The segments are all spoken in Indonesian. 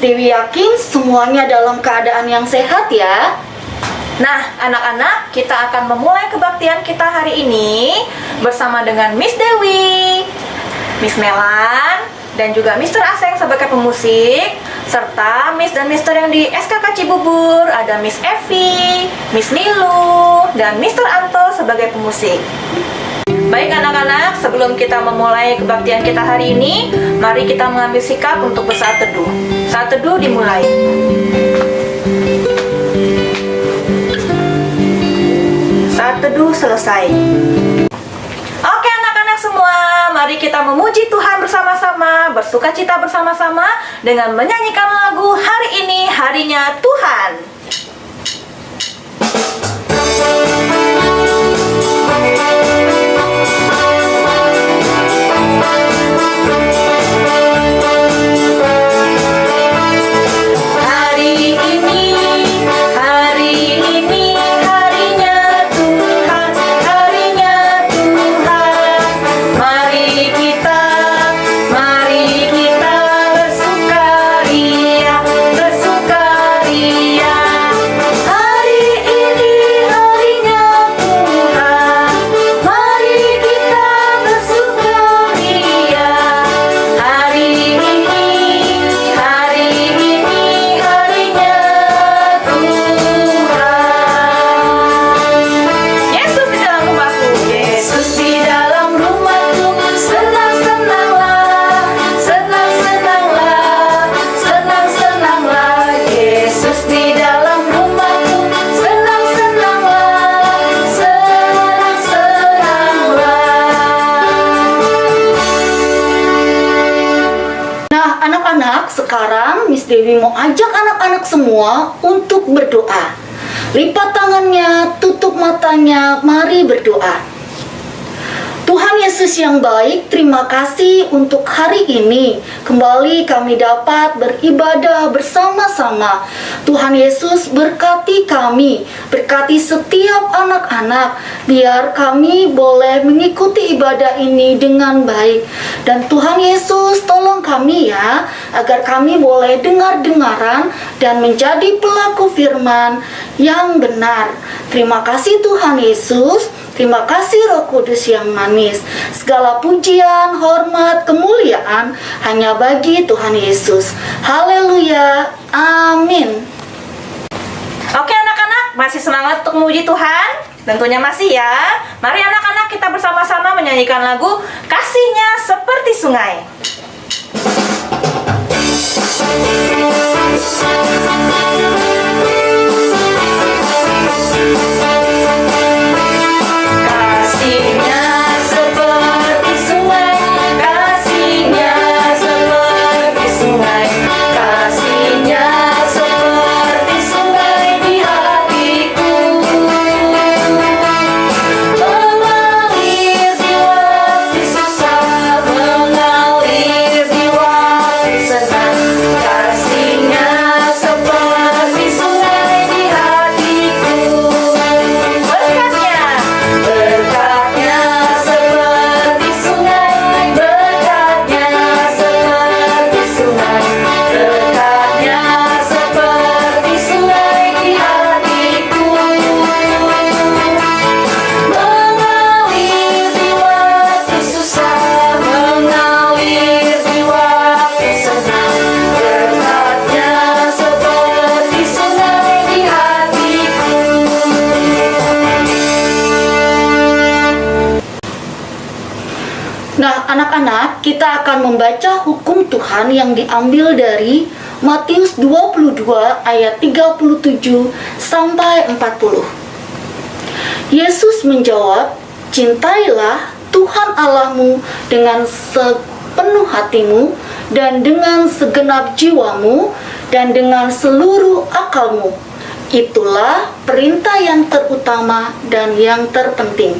Dewi yakin semuanya dalam keadaan yang sehat ya. Nah, anak-anak, kita akan memulai kebaktian kita hari ini bersama dengan Miss Dewi, Miss Melan, dan juga Mr. Aseng sebagai pemusik, serta Miss dan Mister yang di SKK Cibubur, ada Miss Evi, Miss Nilu, dan Mr. Anto sebagai pemusik. Baik anak-anak, sebelum kita memulai kebaktian kita hari ini, mari kita mengambil sikap untuk bersaat teduh. Saat teduh dimulai. Saat teduh selesai. Oke anak-anak semua, mari kita memuji Tuhan bersama-sama, bersukacita bersama-sama dengan menyanyikan lagu Hari Ini Harinya Tuhan. Sekarang Miss Dewi mau ajak anak-anak semua untuk berdoa. Lipat tangannya, tutup matanya, mari berdoa. Tuhan Yesus yang baik, terima kasih untuk hari ini. Kembali kami dapat beribadah bersama-sama. Tuhan Yesus berkati kami, berkati setiap anak-anak, biar kami boleh mengikuti ibadah ini dengan baik. Dan Tuhan Yesus tolong kami ya, agar kami boleh dengar-dengaran dan menjadi pelaku firman yang benar. Terima kasih Tuhan Yesus. Terima kasih Roh Kudus yang manis. Segala pujian, hormat, kemuliaan hanya bagi Tuhan Yesus. Haleluya. Amin. Oke anak-anak, masih semangat untuk memuji Tuhan? Tentunya masih ya. Mari anak-anak kita bersama-sama menyanyikan lagu Kasih-Nya Seperti Sungai. Nah, anak-anak, kita akan membaca hukum Tuhan yang diambil dari Matius 22 ayat 37 sampai 40. Yesus menjawab, "Cintailah Tuhan Allahmu dengan sepenuh hatimu dan dengan segenap jiwamu dan dengan seluruh akalmu. Itulah perintah yang terutama dan yang terpenting.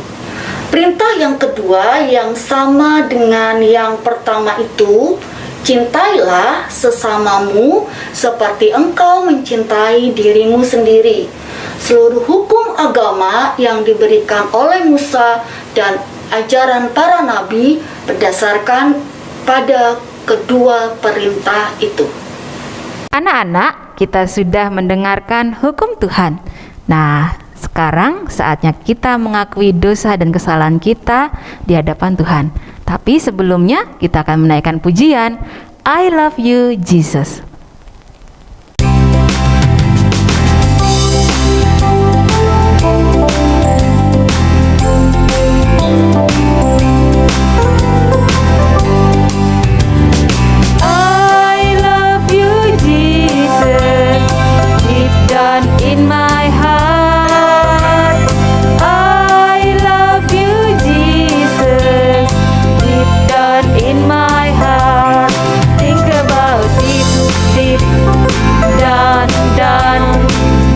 Perintah yang kedua yang sama dengan yang pertama itu, cintailah sesamamu seperti engkau mencintai dirimu sendiri." Seluruh hukum agama yang diberikan oleh Musa dan ajaran para nabi berdasarkan pada kedua perintah itu. Anak-anak, kita sudah mendengarkan hukum Tuhan. Nah, sekarang saatnya kita mengakui dosa dan kesalahan kita di hadapan Tuhan. Tapi sebelumnya kita akan menaikkan pujian I love you Jesus. I love you Jesus, deep down in my heart. I love you Jesus, deep down in my heart. Think about deep, deep down, down,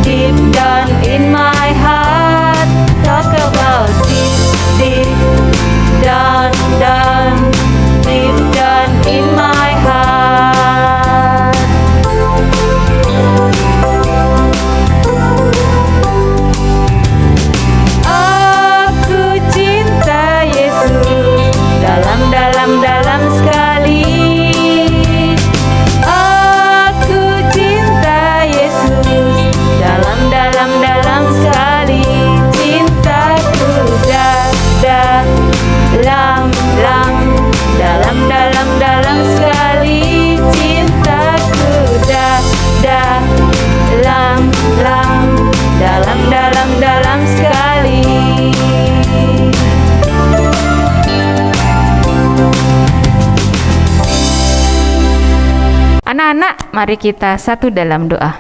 deep down in my heart. Talk about deep, deep down, down, deep down in my heart. Aku cinta Yesus dalam sekali. Aku cinta Yesus dalam sekali. Cintaku dalam sekali. Cintaku dalam sekali. Anak-anak, mari kita satu dalam doa.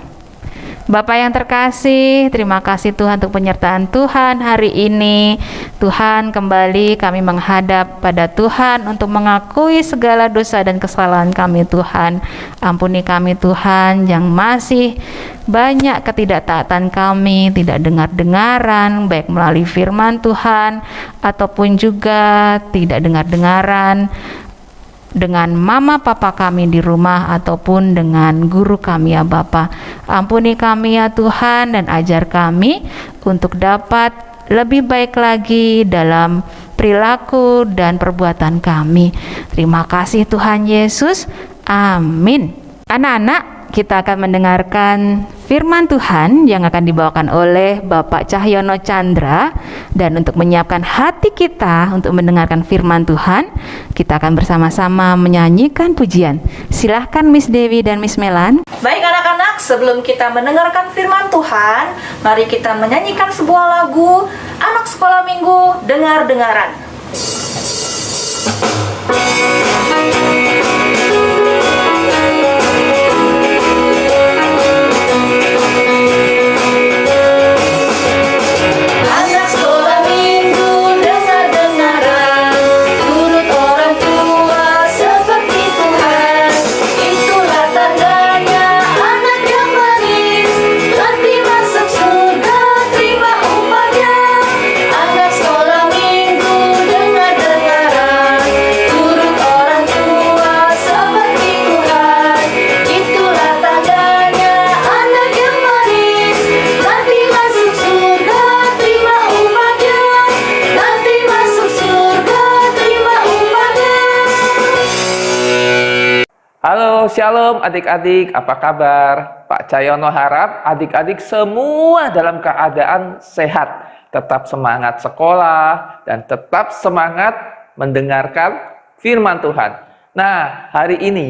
Bapa yang terkasih, terima kasih Tuhan untuk penyertaan Tuhan hari ini. Tuhan, kembali kami menghadap pada Tuhan untuk mengakui segala dosa dan kesalahan kami Tuhan. Ampuni kami Tuhan yang masih banyak ketidaktaatan kami, tidak dengar-dengaran, baik melalui firman Tuhan ataupun juga tidak dengar-dengaran dengan mama papa kami di rumah ataupun dengan guru kami ya Bapa. Ampuni kami ya Tuhan dan ajar kami untuk dapat lebih baik lagi dalam perilaku dan perbuatan kami. Terima kasih Tuhan Yesus. Amin. Anak-anak, kita akan mendengarkan firman Tuhan yang akan dibawakan oleh Bapak Cahyono Chandra. Dan untuk menyiapkan hati kita untuk mendengarkan firman Tuhan, kita akan bersama-sama menyanyikan pujian. Silahkan Miss Dewi dan Miss Melan. Baik anak-anak, sebelum kita mendengarkan firman Tuhan, mari kita menyanyikan sebuah lagu Anak Sekolah Minggu Dengar-dengaran. Anak sekolah minggu dengar-dengaran, turut orang tua seperti Tuhan. Itulah tandanya anak yang manis, nanti masuk surga terima upahnya. Anak sekolah minggu dengar-dengaran, turut orang tua seperti Tuhan. Itulah tandanya anak yang manis, nanti masuk surga terima upahnya. Nanti masuk surga terima upahnya. Halo, shalom adik-adik, apa kabar? Pak Cahyono harap adik-adik semua dalam keadaan sehat, tetap semangat sekolah, dan tetap semangat mendengarkan firman Tuhan. Nah, hari ini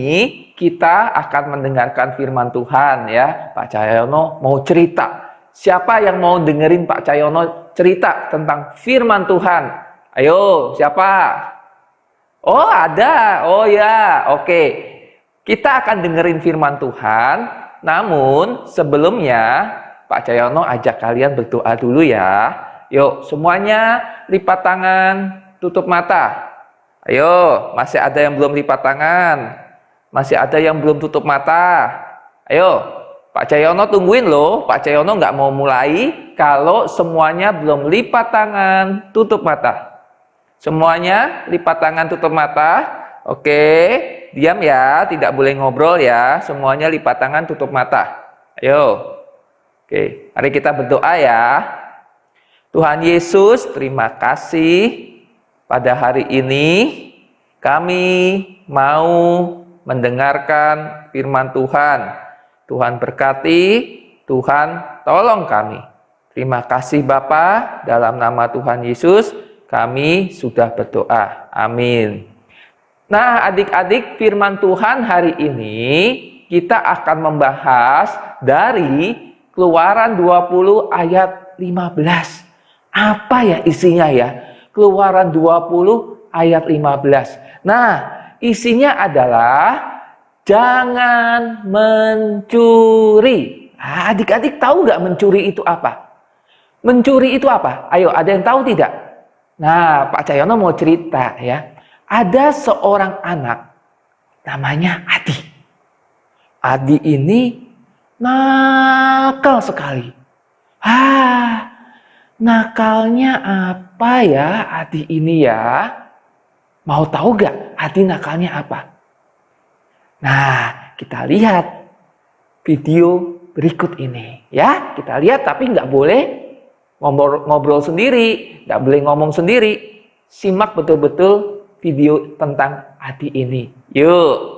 kita akan mendengarkan firman Tuhan ya. Pak Cahyono mau cerita. Siapa yang mau dengerin Pak Cahyono cerita tentang firman Tuhan? Ayo, siapa? Oh, ada. Oh ya, oke. Kita akan dengerin firman Tuhan, namun sebelumnya Pak Cahyono ajak kalian berdoa dulu ya. Yuk, semuanya lipat tangan, tutup mata. Ayo, masih ada yang belum lipat tangan. Masih ada yang belum tutup mata. Ayo, Pak Cahyono tungguin loh. Pak Cahyono nggak mau mulai kalau semuanya belum lipat tangan, tutup mata. Semuanya lipat tangan, tutup mata. Oke, diam ya, tidak boleh ngobrol ya. Semuanya lipat tangan, tutup mata. Ayo. Oke, mari kita berdoa ya. Tuhan Yesus, terima kasih pada hari ini kami mau mendengarkan firman Tuhan. Tuhan berkati, Tuhan tolong kami. Terima kasih Bapa, dalam nama Tuhan Yesus kami sudah berdoa. Amin. Nah, adik-adik, firman Tuhan hari ini kita akan membahas dari Keluaran 20 ayat 15. Apa ya isinya ya? Keluaran 20 ayat 15. Nah, isinya adalah jangan mencuri. Adik-adik tahu nggak mencuri itu apa? Mencuri itu apa? Ayo, ada yang tahu tidak? Nah, Pak Cahyono mau cerita ya. Ada seorang anak namanya Adi. Adi ini nakal sekali. Nakalnya apa ya Adi ini ya? Mau tahu gak Adi nakalnya apa? Nah, kita lihat video berikut ini ya. Kita lihat tapi nggak boleh ngobrol sendiri, nggak boleh ngomong sendiri. Simak betul-betul video tentang Adi ini. Yuk.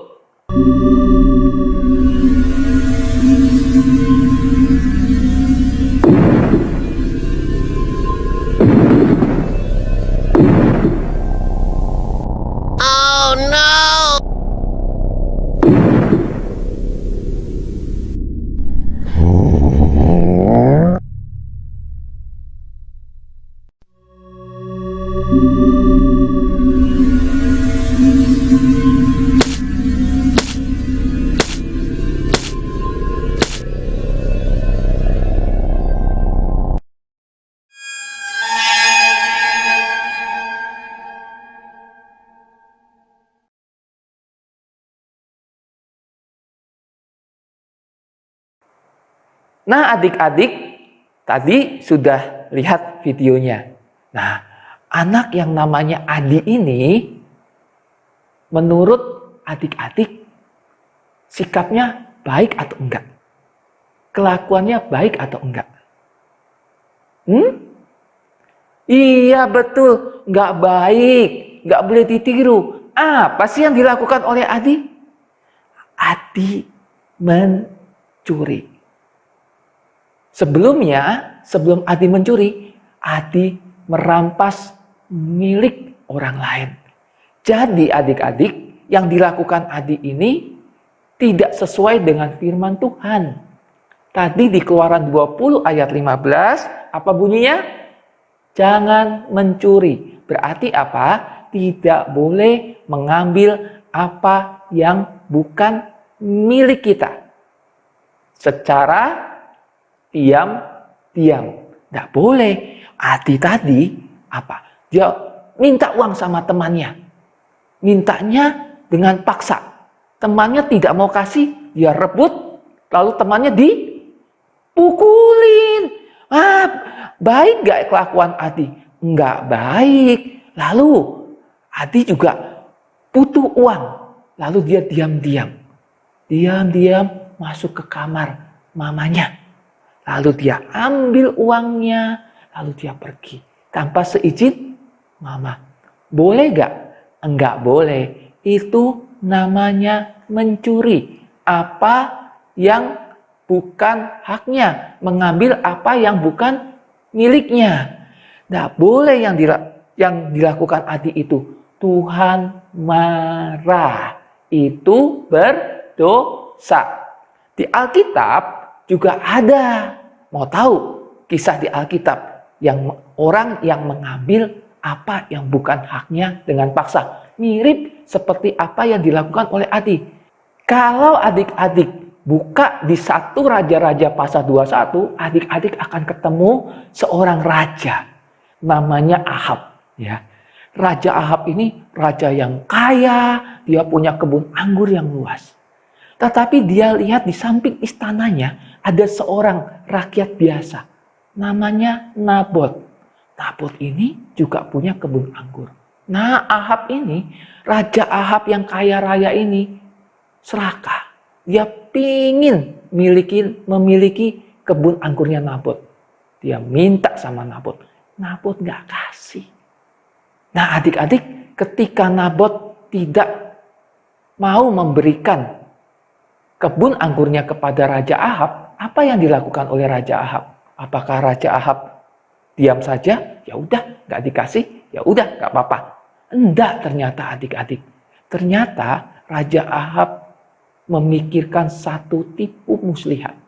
Nah, adik-adik, tadi sudah lihat videonya. Nah, anak yang namanya Adi ini, menurut adik-adik, sikapnya baik atau enggak? Kelakuannya baik atau enggak? Iya, betul. Enggak baik. Enggak boleh ditiru. Apa sih yang dilakukan oleh Adi? Adi mencuri. Sebelum Adi mencuri, Adi merampas milik orang lain. Jadi adik-adik, yang dilakukan Adi ini tidak sesuai dengan firman Tuhan. Tadi di Keluaran 20 ayat 15, apa bunyinya? Jangan mencuri. Berarti apa? Tidak boleh mengambil apa yang bukan milik kita. Secara diam-diam. Tidak boleh. Adi tadi apa? Dia minta uang sama temannya. Mintanya dengan paksa. Temannya tidak mau kasih, dia rebut, lalu temannya dipukulin. Baik gak kelakuan Adi? Enggak baik. Lalu Adi juga butuh uang. Lalu dia diam-diam. Diam-diam masuk ke kamar mamanya. Lalu dia ambil uangnya, lalu dia pergi. Tanpa seizin mama. Boleh gak? Enggak boleh. Itu namanya mencuri. Apa yang bukan haknya. Mengambil apa yang bukan miliknya. Enggak boleh yang dilakukan Adi itu. Tuhan marah. Itu berdosa. Di Alkitab juga ada, mau tahu kisah di Alkitab yang orang yang mengambil apa yang bukan haknya dengan paksa. Mirip seperti apa yang dilakukan oleh Adi. Kalau adik-adik buka di 1 Raja-Raja pasal 21, adik-adik akan ketemu seorang raja namanya Ahab. Ya. Raja Ahab ini raja yang kaya, dia punya kebun anggur yang luas. Tetapi dia lihat di samping istananya ada seorang rakyat biasa. Namanya Nabot. Nabot ini juga punya kebun anggur. Nah, Ahab ini, Raja Ahab yang kaya raya ini, serakah. Dia pingin memiliki kebun anggurnya Nabot. Dia minta sama Nabot. Nabot gak kasih. Nah, adik-adik, ketika Nabot tidak mau memberikan kebun anggurnya kepada Raja Ahab, apa yang dilakukan oleh Raja Ahab? Apakah Raja Ahab diam saja? Ya udah, nggak dikasih, ya udah, nggak apa-apa. Enggak, ternyata adik-adik. Ternyata Raja Ahab memikirkan satu tipu muslihat.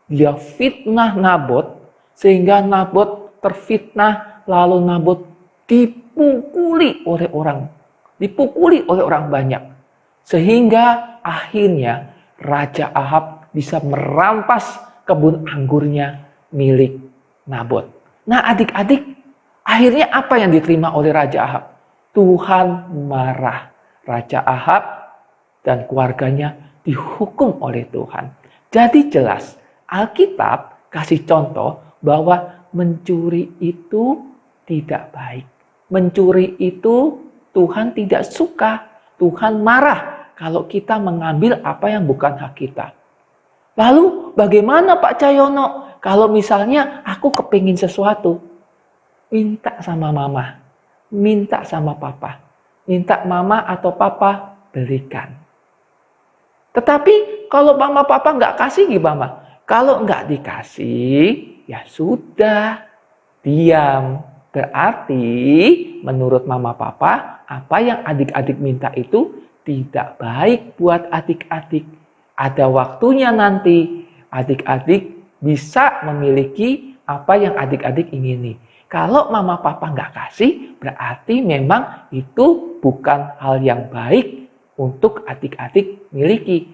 Dia fitnah Nabot, sehingga Nabot terfitnah, lalu Nabot dipukuli oleh orang banyak. Sehingga akhirnya Raja Ahab bisa merampas kebun anggurnya milik Nabot. Nah adik-adik, akhirnya apa yang diterima oleh Raja Ahab? Tuhan marah. Raja Ahab dan keluarganya dihukum oleh Tuhan. Jadi jelas, Alkitab kasih contoh bahwa mencuri itu tidak baik. Mencuri itu Tuhan tidak suka. Tuhan marah kalau kita mengambil apa yang bukan hak kita. Lalu bagaimana Pak Cahyono kalau misalnya aku kepingin sesuatu? Minta sama mama, minta sama papa. Minta mama atau papa belikan. Tetapi kalau mama papa nggak kasih gimana? Kalau nggak dikasih, ya sudah, diam. Berarti menurut mama papa, apa yang adik-adik minta itu tidak baik buat adik-adik. Ada waktunya nanti adik-adik bisa memiliki apa yang adik-adik ingini. Kalau mama papa nggak kasih, berarti memang itu bukan hal yang baik untuk adik-adik miliki.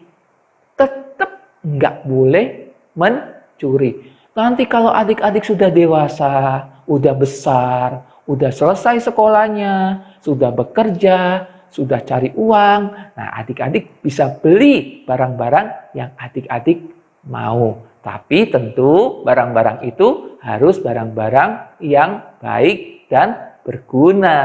Tetap nggak boleh mencuri. Nanti kalau adik-adik sudah dewasa, udah besar, udah selesai sekolahnya, sudah bekerja, sudah cari uang, nah adik-adik bisa beli barang-barang yang adik-adik mau. Tapi tentu barang-barang itu harus barang-barang yang baik dan berguna.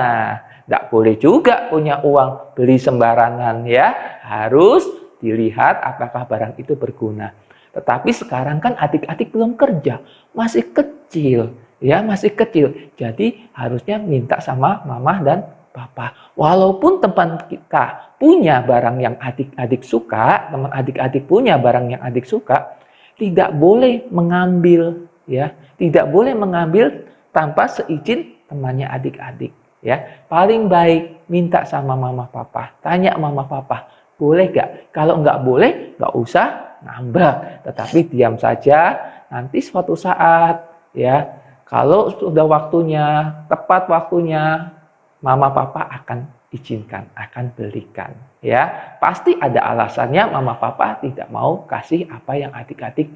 Tidak boleh juga punya uang beli sembarangan ya. Harus dilihat apakah barang itu berguna. Tetapi sekarang kan adik-adik belum kerja, masih kecil, ya masih kecil. Jadi harusnya minta sama mama dan papa. Walaupun teman kita punya barang yang adik-adik suka, teman adik-adik punya barang yang adik suka, tidak boleh mengambil, ya, tidak boleh mengambil tanpa seizin temannya adik-adik, ya. Paling baik minta sama mama papa, tanya mama papa, boleh gak? Kalau nggak boleh, nggak usah ngambek, tetapi diam saja. Nanti suatu saat, ya, kalau sudah waktunya, tepat waktunya, mama papa akan izinkan, akan belikan, ya. Pasti ada alasannya mama papa tidak mau kasih apa yang adik-adik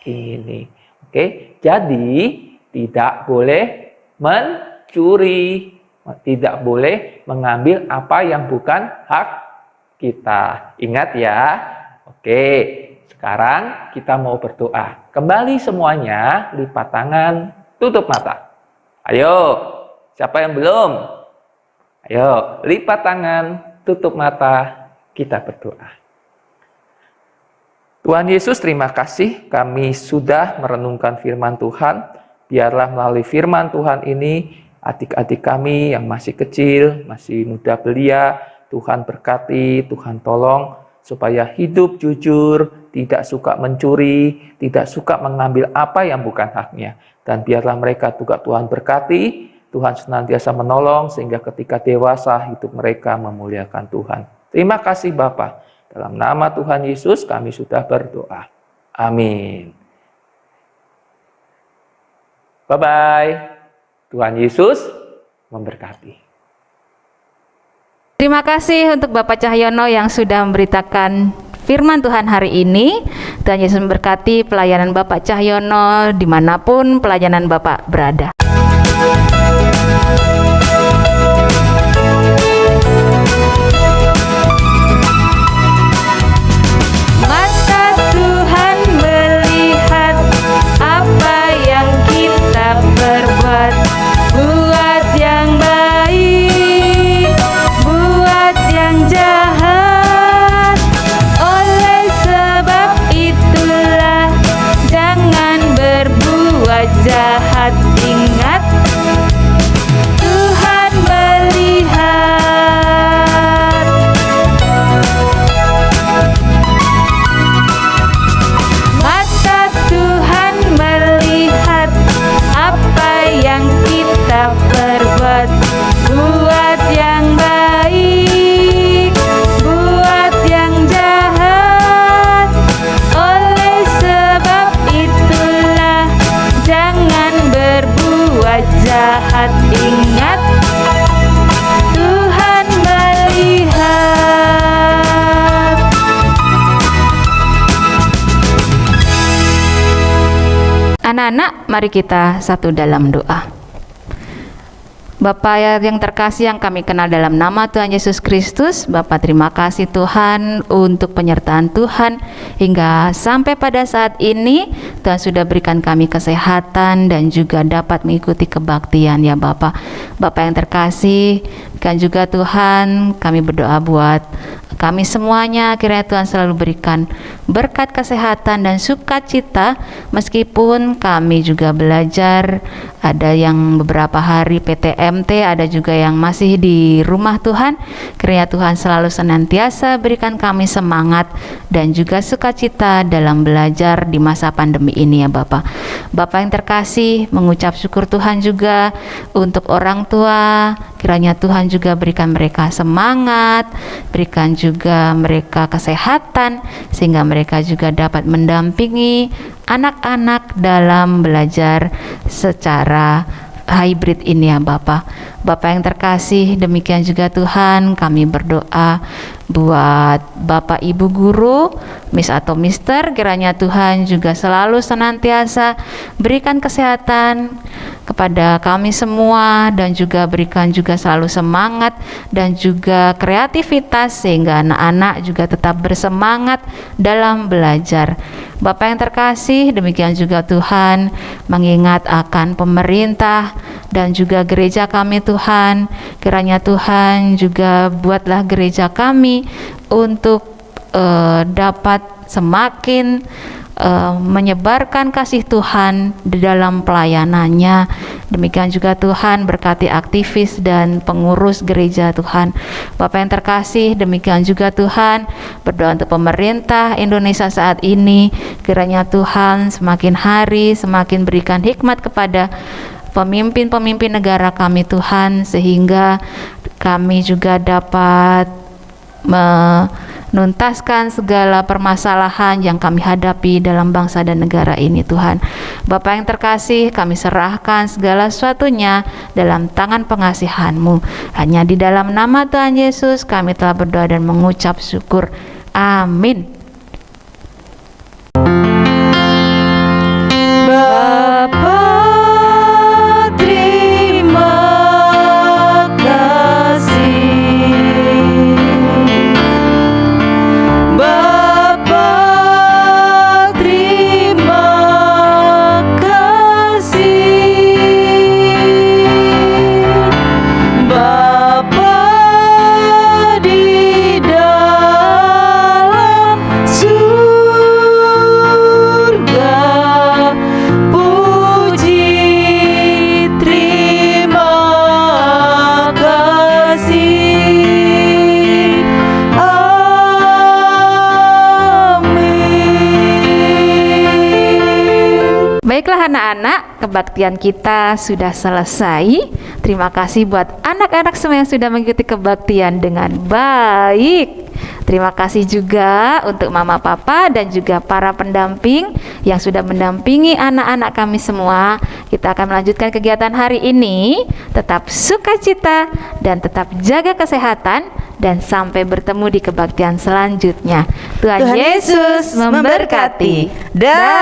ingini. Oke, jadi tidak boleh mencuri, tidak boleh mengambil apa yang bukan hak kita. Ingat ya. Oke, sekarang kita mau berdoa. Kembali semuanya, lipat tangan, tutup mata. Ayo, siapa yang belum? Ayo, lipat tangan, tutup mata, kita berdoa. Tuhan Yesus, terima kasih kami sudah merenungkan firman Tuhan. Biarlah melalui firman Tuhan ini, adik-adik kami yang masih kecil, masih muda belia, Tuhan berkati, Tuhan tolong, supaya hidup jujur, tidak suka mencuri, tidak suka mengambil apa yang bukan haknya. Dan biarlah mereka juga Tuhan berkati, Tuhan senantiasa menolong sehingga ketika dewasa hidup mereka memuliakan Tuhan. Terima kasih Bapa. Dalam nama Tuhan Yesus kami sudah berdoa. Amin. Bye-bye. Tuhan Yesus memberkati. Terima kasih untuk Bapak Cahyono yang sudah memberitakan firman Tuhan hari ini. Tuhan Yesus memberkati pelayanan Bapak Cahyono dimanapun pelayanan Bapak berada. Jahat, ingat Tuhan melihat. jahat, ingat Tuhan melihat. Anak-anak, mari kita satu dalam doa. Bapa yang terkasih yang kami kenal dalam nama Tuhan Yesus Kristus, Bapa terima kasih Tuhan untuk penyertaan Tuhan hingga sampai pada saat ini. Tuhan sudah berikan kami kesehatan dan juga dapat mengikuti kebaktian ya Bapa. Bapa yang terkasih, kan juga Tuhan kami berdoa buat kami semuanya, kiranya Tuhan selalu berikan berkat kesehatan dan sukacita meskipun kami juga belajar, ada yang beberapa hari PTMT, ada juga yang masih di rumah Tuhan. Kiranya Tuhan selalu senantiasa berikan kami semangat dan juga sukacita dalam belajar di masa pandemi ini ya Bapak. Bapak yang terkasih, mengucap syukur Tuhan juga untuk orang tua, kiranya Tuhan juga berikan mereka semangat, berikan juga mereka kesehatan sehingga mereka juga dapat mendampingi anak-anak dalam belajar secara hybrid ini ya Bapak. Bapak yang terkasih, demikian juga Tuhan kami berdoa buat Bapak Ibu guru, Miss atau Mister, kiranya Tuhan juga selalu senantiasa berikan kesehatan kepada kami semua dan juga berikan juga selalu semangat dan juga kreativitas sehingga anak-anak juga tetap bersemangat dalam belajar. Bapak yang terkasih, demikian juga Tuhan mengingat akan pemerintah dan juga gereja kami Tuhan, kiranya Tuhan juga buatlah gereja kami untuk dapat semakin menyebarkan kasih Tuhan di dalam pelayanannya. Demikian juga Tuhan berkati aktivis dan pengurus gereja Tuhan. Bapak yang terkasih, demikian juga Tuhan berdoa untuk pemerintah Indonesia saat ini, kiranya Tuhan semakin hari semakin berikan hikmat kepada pemimpin-pemimpin negara kami Tuhan, sehingga kami juga dapat menuntaskan segala permasalahan yang kami hadapi dalam bangsa dan negara ini Tuhan. Bapak yang terkasih, kami serahkan segala sesuatunya dalam tangan pengasihan-Mu. Hanya di dalam nama Tuhan Yesus kami telah berdoa dan mengucap syukur. Amin. Bapa, terima kasih. Bapa, terima kasih. Bapa di dalam surga, puji terima kasih. Amin. Baiklah anak-anak, kebaktian kita sudah selesai. Terima kasih buat anak-anak semua yang sudah mengikuti kebaktian dengan baik. Terima kasih juga untuk mama papa dan juga para pendamping yang sudah mendampingi anak-anak kami semua. Kita akan melanjutkan kegiatan hari ini. Tetap sukacita dan tetap jaga kesehatan, dan sampai bertemu di kebaktian selanjutnya. Tuhan Yesus memberkati. Dah.